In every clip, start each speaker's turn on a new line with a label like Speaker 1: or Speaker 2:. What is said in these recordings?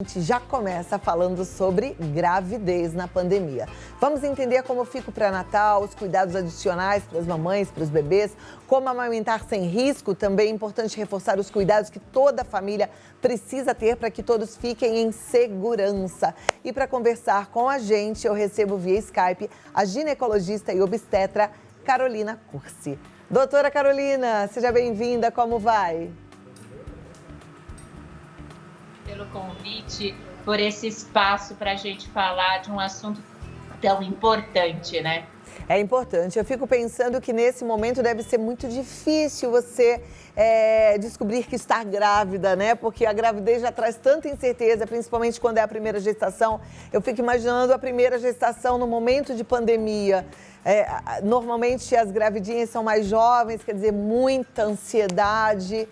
Speaker 1: A gente já começa falando sobre gravidez na pandemia. Vamos entender como fica o pré-natal, os cuidados adicionais para as mamães, para os bebês, como amamentar sem risco. Também é importante reforçar os cuidados que toda família precisa ter para que todos fiquem em segurança. E para conversar com a gente, eu recebo via Skype a ginecologista e obstetra Carolina Cursi. Doutora Carolina, seja bem-vinda, como vai?
Speaker 2: Pelo convite, por esse espaço para a gente falar de um assunto tão importante, né?
Speaker 1: É importante. Eu fico pensando que nesse momento deve ser muito difícil você descobrir que está grávida, né? Porque a gravidez já traz tanta incerteza, principalmente quando é a primeira gestação. Eu fico imaginando a primeira gestação no momento de pandemia. Normalmente as gravidinhas são mais jovens, quer dizer, muita ansiedade.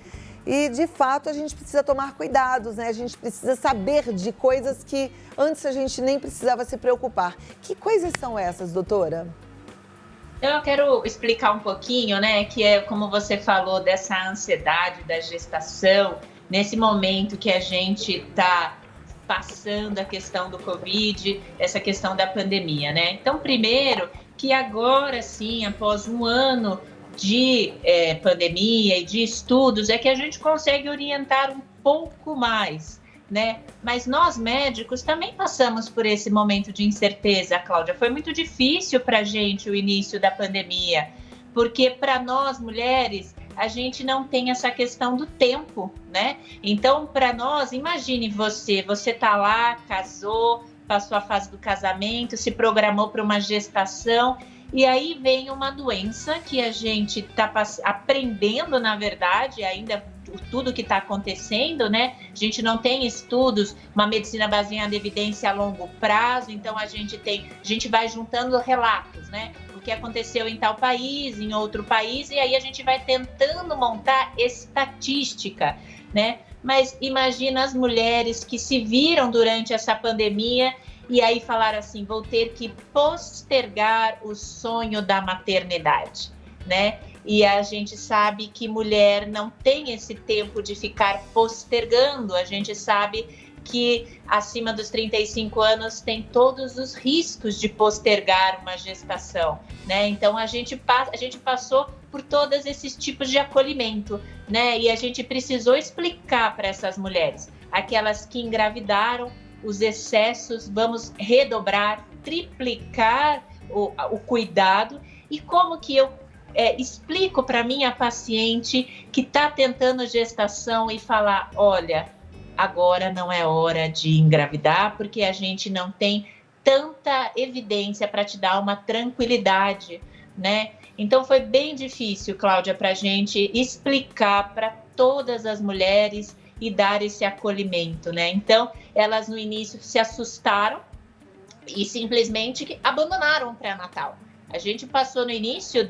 Speaker 1: E, de fato, a gente precisa tomar cuidados, né? A gente precisa saber de coisas que antes a gente nem precisava se preocupar. Que coisas são essas, doutora?
Speaker 2: Então, eu quero explicar um pouquinho, né, que é como você falou dessa ansiedade da gestação, nesse momento que a gente está passando a questão do Covid, essa questão da pandemia, né? Então, primeiro, que agora sim, após um ano de pandemia e de estudos, é que a gente consegue orientar um pouco mais, né? Mas nós médicos também passamos por esse momento de incerteza, Cláudia. Foi muito difícil para a gente o início da pandemia, porque para nós mulheres, a gente não tem essa questão do tempo, né? Então, para nós, imagine você tá lá, casou, passou a fase do casamento, se programou para uma gestação. E aí vem uma doença que a gente está aprendendo, na verdade, ainda tudo que está acontecendo, né? A gente não tem estudos, uma medicina baseada em evidência a longo prazo, então a gente vai juntando relatos, né? O que aconteceu em tal país, em outro país, e aí a gente vai tentando montar estatística, né? Mas imagina as mulheres que se viram durante essa pandemia e aí falaram assim, vou ter que postergar o sonho da maternidade, né? E a gente sabe que mulher não tem esse tempo de ficar postergando, a gente sabe que acima dos 35 anos tem todos os riscos de postergar uma gestação, né? Então a gente passou por todos esses tipos de acolhimento, né? E a gente precisou explicar para essas mulheres, aquelas que engravidaram, os excessos, vamos redobrar, triplicar o cuidado e como que eu explico para minha paciente que está tentando gestação e falar, olha, agora não é hora de engravidar porque a gente não tem tanta evidência para te dar uma tranquilidade, né? Então foi bem difícil, Cláudia, para a gente explicar para todas as mulheres e dar esse acolhimento, né? Então, elas no início se assustaram e simplesmente abandonaram o pré-natal. A gente passou no início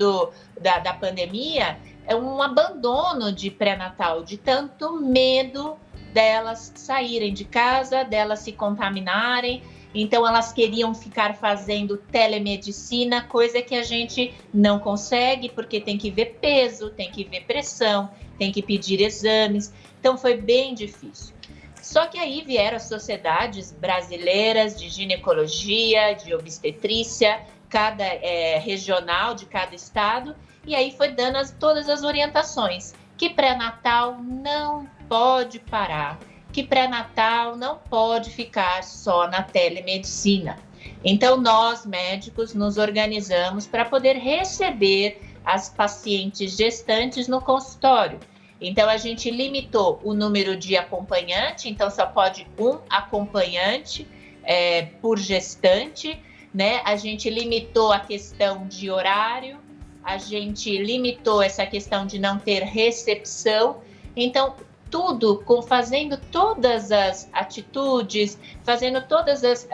Speaker 2: da pandemia um abandono de pré-natal, de tanto medo delas saírem de casa, delas se contaminarem. Então, elas queriam ficar fazendo telemedicina, coisa que a gente não consegue, porque tem que ver peso, tem que ver pressão, tem que pedir exames. Então, foi bem difícil. Só que aí vieram as sociedades brasileiras de ginecologia, de obstetrícia, cada regional de cada estado, e aí foi dando todas as orientações, que pré-natal não pode parar, que pré-natal não pode ficar só na telemedicina. Então, nós médicos nos organizamos para poder receber as pacientes gestantes no consultório. Então, a gente limitou o número de acompanhante, então só pode um acompanhante por gestante, né? A gente limitou a questão de horário, a gente limitou essa questão de não ter recepção. Então, tudo, fazendo todas as atitudes, fazendo todos os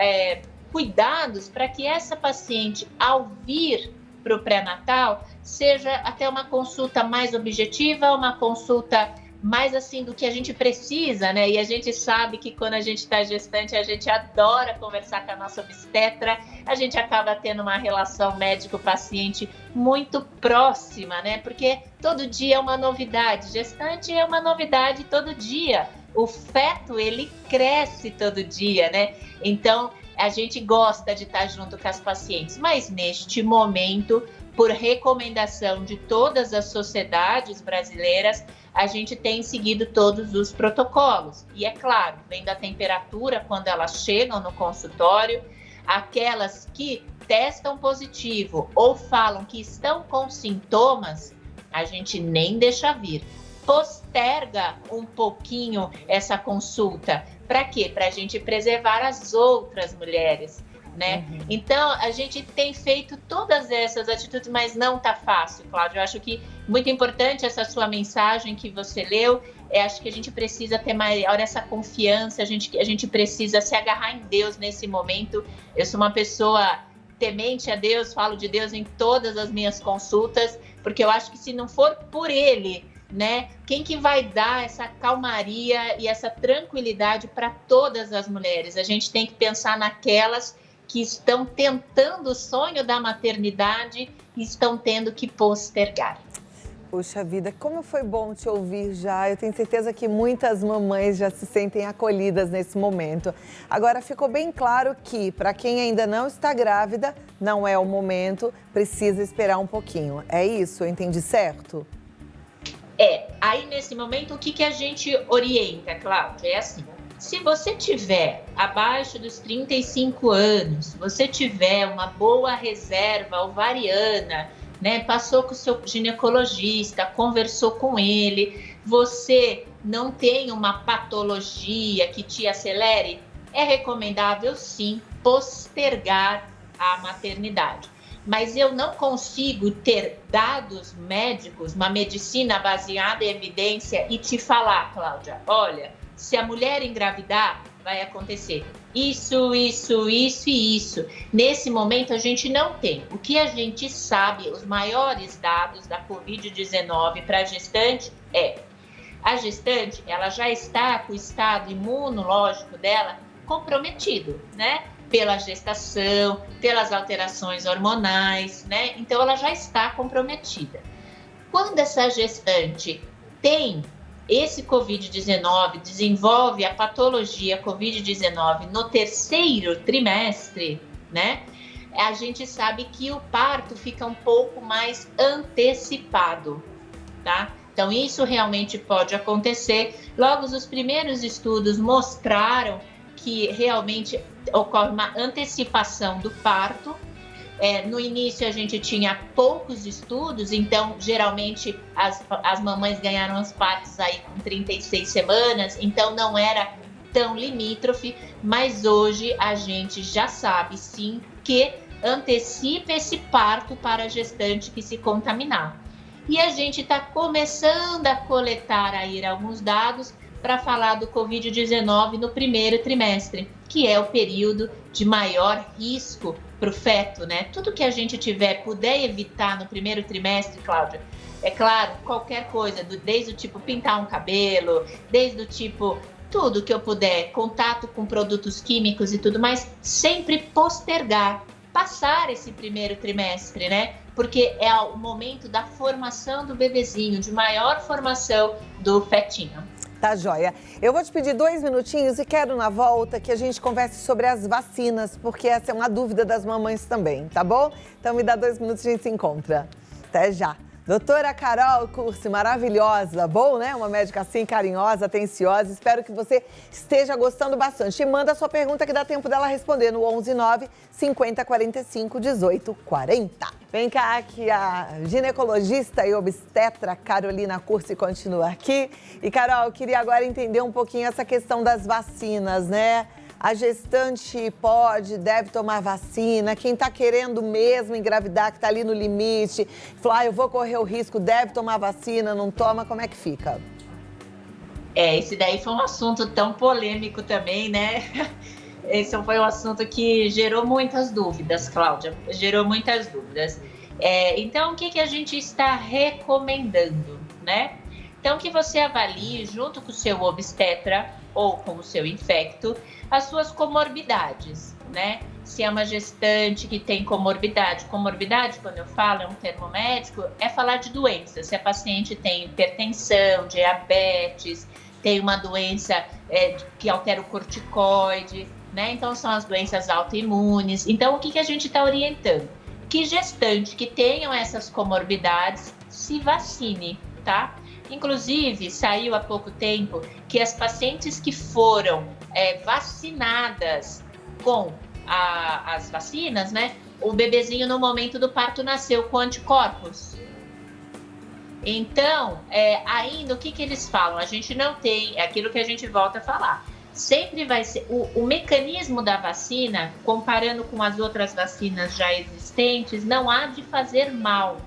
Speaker 2: cuidados para que essa paciente, ao vir para o pré-natal, seja até uma consulta mais objetiva, uma consulta mais assim do que a gente precisa, né? E a gente sabe que quando a gente está gestante, a gente adora conversar com a nossa obstetra, a gente acaba tendo uma relação médico-paciente muito próxima, né? Porque todo dia é uma novidade, gestante é uma novidade todo dia, o feto, ele cresce todo dia, né? Então, a gente gosta de estar junto com as pacientes, mas neste momento, por recomendação de todas as sociedades brasileiras, a gente tem seguido todos os protocolos. E é claro, vendo a temperatura quando elas chegam no consultório, aquelas que testam positivo ou falam que estão com sintomas, a gente nem deixa vir. Posterga um pouquinho essa consulta. Para quê? Para a gente preservar as outras mulheres, né? Uhum. Então, a gente tem feito todas essas atitudes, mas não tá fácil, Cláudia. Eu acho que muito importante essa sua mensagem que você leu. Acho que a gente precisa ter maior essa confiança, a gente precisa se agarrar em Deus nesse momento. Eu sou uma pessoa temente a Deus, falo de Deus em todas as minhas consultas, porque eu acho que se não for por Ele, né, quem que vai dar essa calmaria e essa tranquilidade para todas as mulheres? A gente tem que pensar naquelas que estão tentando o sonho da maternidade e estão tendo que postergar.
Speaker 1: Puxa vida, como foi bom te ouvir já. Eu tenho certeza que muitas mamães já se sentem acolhidas nesse momento. Agora, ficou bem claro que, para quem ainda não está grávida, não é o momento, precisa esperar um pouquinho. É isso? Eu entendi certo?
Speaker 2: Aí nesse momento, o que a gente orienta, Cláudia? É assim, se você tiver abaixo dos 35 anos, você tiver uma boa reserva ovariana, né, passou com o seu ginecologista, conversou com ele, você não tem uma patologia que te acelere, é recomendável sim postergar a maternidade. Mas eu não consigo ter dados médicos, uma medicina baseada em evidência e te falar, Cláudia, olha, se a mulher engravidar, vai acontecer isso, isso, isso e isso. Nesse momento, a gente não tem. O que a gente sabe, os maiores dados da Covid-19 para a gestante a gestante, ela já está com o estado imunológico dela comprometido, né? Pela gestação, pelas alterações hormonais, né? Então, ela já está comprometida. Quando essa gestante tem esse Covid-19, desenvolve a patologia Covid-19 no terceiro trimestre, né? A gente sabe que o parto fica um pouco mais antecipado, tá? Então, isso realmente pode acontecer. Logo, os primeiros estudos mostraram que realmente ocorre uma antecipação do parto. No início a gente tinha poucos estudos, então geralmente as mamães ganharam os partos aí com 36 semanas, então não era tão limítrofe, mas hoje a gente já sabe sim que antecipa esse parto para a gestante que se contaminar. E a gente está começando a coletar aí alguns dados para falar do Covid-19 no primeiro trimestre, que é o período de maior risco para o feto, né? Tudo que a gente puder evitar no primeiro trimestre, Cláudia, é claro, qualquer coisa, desde o tipo pintar um cabelo, desde o tipo tudo que eu puder, contato com produtos químicos e tudo mais, sempre postergar, passar esse primeiro trimestre, né? Porque é o momento da formação do bebezinho, de maior formação do fetinho.
Speaker 1: Tá joia. Eu vou te pedir 2 minutinhos e quero na volta que a gente converse sobre as vacinas, porque essa é uma dúvida das mamães também, tá bom? Então me dá 2 minutos e a gente se encontra. Até já. Doutora Carol Cursi, maravilhosa, bom, né? Uma médica assim, carinhosa, atenciosa. Espero que você esteja gostando bastante. E manda a sua pergunta que dá tempo dela responder no 11 9 50 45 18 40. Vem cá que a ginecologista e obstetra Carolina Cursi continua aqui. E, Carol, eu queria agora entender um pouquinho essa questão das vacinas, né? A gestante deve tomar vacina, quem está querendo mesmo engravidar, que está ali no limite, fala, eu vou correr o risco, deve tomar vacina, não toma, como é que fica?
Speaker 2: Esse daí foi um assunto tão polêmico também, né? Esse foi um assunto que gerou muitas dúvidas, Cláudia, gerou muitas dúvidas. Então, o que a gente está recomendando, né? Então, que você avalie junto com o seu obstetra ou com o seu infecto as suas comorbidades, né? Se é uma gestante que tem comorbidade, quando eu falo, é um termo médico, é falar de doenças. Se a paciente tem hipertensão, diabetes, tem uma doença que altera o corticoide, né? Então, são as doenças autoimunes. Então, o que a gente está orientando? Que gestante que tenham essas comorbidades se vacine, tá? Inclusive, saiu há pouco tempo que as pacientes que foram vacinadas com as vacinas, né? O bebezinho no momento do parto nasceu com anticorpos. Então, ainda o que eles falam? A gente não tem, é aquilo que a gente volta a falar. Sempre vai ser o mecanismo da vacina, comparando com as outras vacinas já existentes, não há de fazer mal.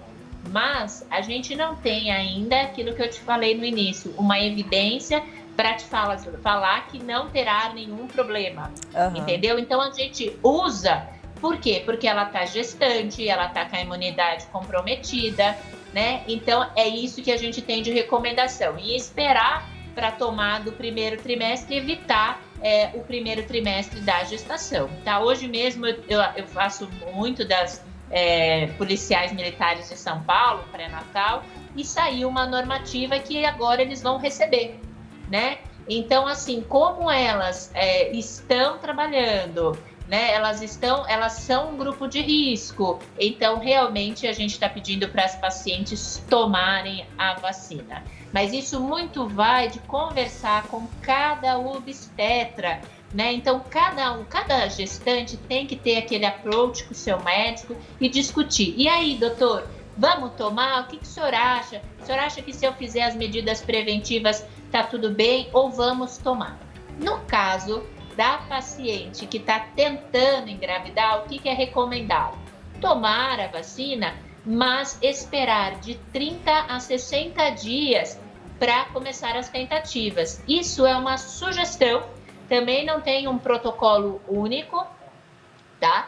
Speaker 2: Mas a gente não tem ainda aquilo que eu te falei no início, uma evidência para te falar que não terá nenhum problema, entendeu? Então a gente usa, por quê? Porque ela está gestante, ela está com a imunidade comprometida, né? Então é isso que a gente tem de recomendação, e esperar para tomar do primeiro trimestre, evitar o primeiro trimestre da gestação, tá? Hoje mesmo eu faço muito das policiais militares de São Paulo, pré-natal, e saiu uma normativa que agora eles vão receber, né? Então, assim, como elas estão trabalhando, né? Elas são um grupo de risco, então realmente a gente está pedindo para as pacientes tomarem a vacina. Mas isso muito vai de conversar com cada obstetra, né? Então, cada gestante tem que ter aquele approach com o seu médico e discutir. E aí, doutor, vamos tomar? O que o senhor acha? O senhor acha que se eu fizer as medidas preventivas tá tudo bem ou vamos tomar? No caso da paciente que está tentando engravidar, o que é recomendado? Tomar a vacina, mas esperar de 30 a 60 dias para começar as tentativas. Isso é uma sugestão, também não tem um protocolo único, tá?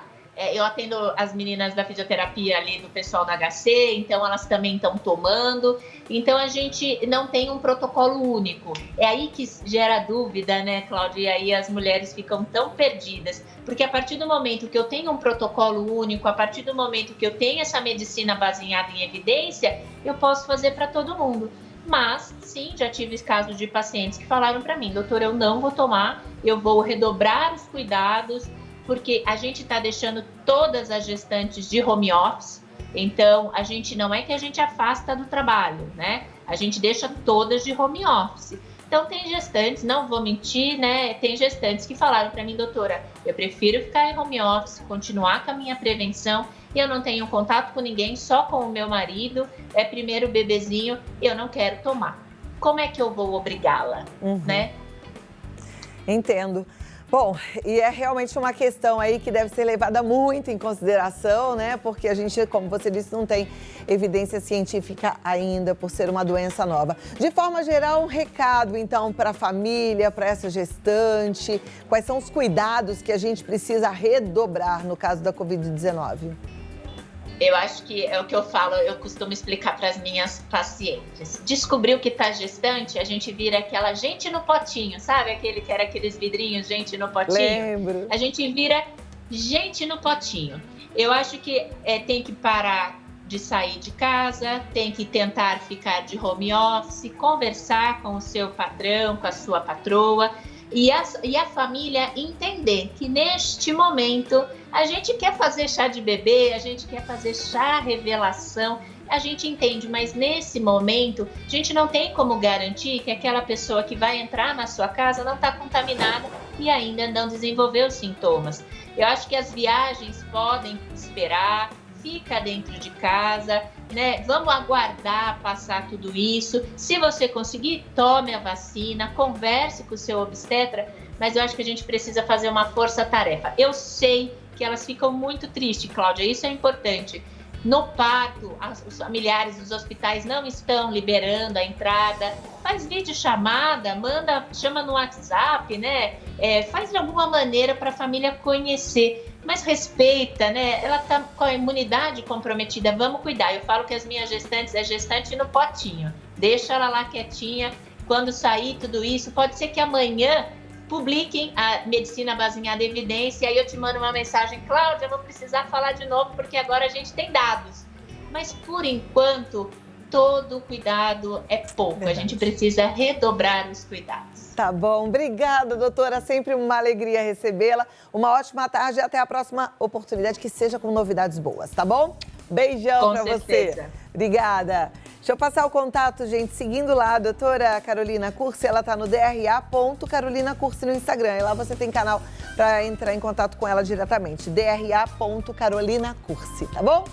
Speaker 2: Eu atendo as meninas da fisioterapia ali do pessoal da HC, então elas também estão tomando. Então a gente não tem um protocolo único. É aí que gera dúvida, né, Cláudia? E aí as mulheres ficam tão perdidas. Porque a partir do momento que eu tenho um protocolo único, a partir do momento que eu tenho essa medicina baseada em evidência, eu posso fazer para todo mundo. Mas, sim, já tive casos de pacientes que falaram para mim, doutor, eu não vou tomar, eu vou redobrar os cuidados, porque a gente está deixando todas as gestantes de home office, então a gente não é que a gente afasta do trabalho, né? A gente deixa todas de home office. Então tem gestantes, não vou mentir, né? Tem gestantes que falaram para mim, doutora, eu prefiro ficar em home office, continuar com a minha prevenção, e eu não tenho contato com ninguém, só com o meu marido, primeiro bebezinho, eu não quero tomar. Como é que eu vou obrigá-la, né?
Speaker 1: Entendo. Bom, e é realmente uma questão aí que deve ser levada muito em consideração, né? Porque a gente, como você disse, não tem evidência científica ainda por ser uma doença nova. De forma geral, um recado, então, para a família, para essa gestante. Quais são os cuidados que a gente precisa redobrar no caso da Covid-19?
Speaker 2: Eu acho que é o que eu falo, eu costumo explicar para as minhas pacientes. Descobriu que está gestante, a gente vira aquela gente no potinho, sabe? Aquele que era aqueles vidrinhos, gente no potinho.
Speaker 1: Lembro.
Speaker 2: A gente vira gente no potinho. Eu acho que tem que parar de sair de casa, tem que tentar ficar de home office, conversar com o seu patrão, com a sua patroa, e a família entender que neste momento a gente quer fazer chá de bebê, a gente quer fazer chá revelação, a gente entende, mas nesse momento a gente não tem como garantir que aquela pessoa que vai entrar na sua casa não está contaminada e ainda não desenvolveu sintomas. Eu acho que as viagens podem esperar, fica dentro de casa, né? Vamos aguardar passar tudo isso. Se você conseguir, tome a vacina, converse com o seu obstetra, mas eu acho que a gente precisa fazer uma força-tarefa. Eu sei que elas ficam muito tristes, Cláudia, isso é importante. No parto, os familiares dos hospitais não estão liberando a entrada. Faz videochamada, chama no WhatsApp, né? Faz de alguma maneira para a família conhecer. Mas respeita, né? Ela tá com a imunidade comprometida, vamos cuidar. Eu falo que as minhas gestantes é gestante no potinho. Deixa ela lá quietinha. Quando sair tudo isso, pode ser que amanhã publiquem a medicina baseada em evidência e aí eu te mando uma mensagem, Cláudia, eu vou precisar falar de novo porque agora a gente tem dados. Mas por enquanto, todo cuidado é pouco.
Speaker 1: Verdade.
Speaker 2: A gente precisa redobrar os cuidados.
Speaker 1: Tá bom, obrigada, doutora. Sempre uma alegria recebê-la. Uma ótima tarde e até a próxima oportunidade, que seja com novidades boas, tá bom? Beijão pra você. Obrigada. Deixa eu passar o contato, gente, seguindo lá a doutora Carolina Cursi, ela tá no DRA.Carolina Cursi no Instagram. E lá você tem canal para entrar em contato com ela diretamente, DRA.Carolina Cursi, tá bom?